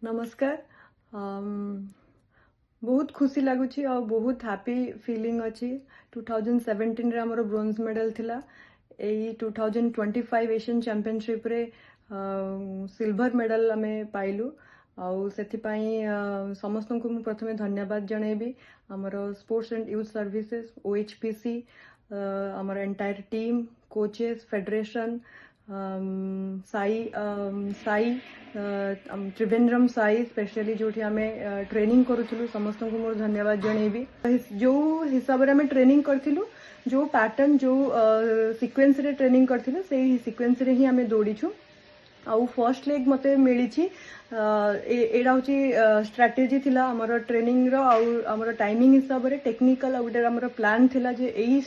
नमस्कार। बहुत खुशी लगुच और बहुत हैप्पी फीलिंग अच्छी 2017 रे हमर ब्रोंज मेडल थिला। 2025 एशियन चैंपियनशिप रे सिल्वर मेडल आमे पाइलु। आउ समस्त को मु प्रथमे धन्यवाद जनैबी हमर sports and youth services OHPC हमर entire team coaches federation Sai Trivandrum Sai specially जो आम ट्रेनिंग करूँ समस्त को मोर धन्यवाद जनैबी। जो हिसाब से आम ट्रेनिंग करूँ जो पैटर्न जो सीक्वेंस रे ट्रेनिंग करथिलु से सीक्वेंस रे ही आम दौड़ीछु। आउ फर्स्ट लेग मते मिली एटा हूँ स्ट्राटेजी थिला हमर ट्रेनिंग रो आउ टाइमिंग हिसाब से टेक्निकल आमर प्लान थिला जे एई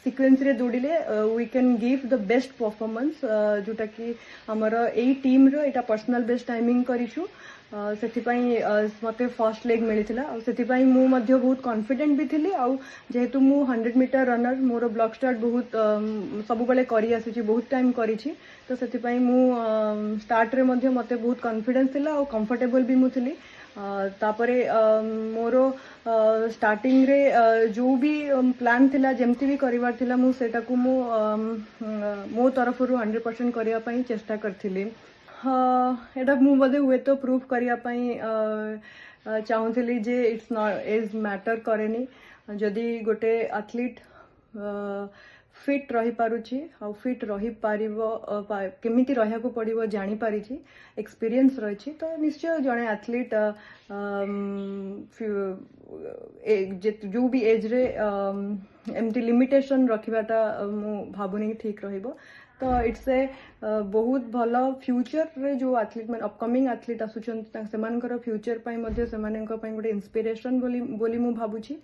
सीक्वेंस रे दौड़िले we can give the best performance जोटा कि हमर एई टीम रो एटा पर्सनल बेस्ट टाइमिंग करिछु। मते फर्स्ट लेग मिली बहुत कॉन्फिडेंट भी थी। जेहेतु मु 100 मीटर रनर मोर ब्लॉक स्टार्ट बहुत सब बेले करी आसी बहुत टाइम करी तो से स्टार्ट रे मते बहुत कॉन्फिडेंस थिला और कंफर्टेबल भी मुझे तापरे मोर स्टार्टिंग रे जो भी प्लान थिला जेमती भी करिवार थिला मु सेटा को मो तरफ 100% करिया पई चेष्टा करथिली। एटा मु बदे हुए तो प्रूफ करिया चाहूली जे इट्स नॉट एज मैटर करेनी जदि गोटे एथलीट फिट रही पारुची आ फिट रही पारिबो केमिति रहिया को पड़िबो जानि पारिची एक्सपीरियंस रही तो निश्चय जड़े एथलीट जो भी एज रे एमती लिमिटेशन रखिबाटा मु भाबुनी ठीक रहिबो। तो इट्स ए बहुत भल फ्यूचर रे जो एथलीट मैंने अपकमिंग एथलीट आसुचन फ्यूचर पाई गोटे इंस्पिरेशन बोली मु भाबुची।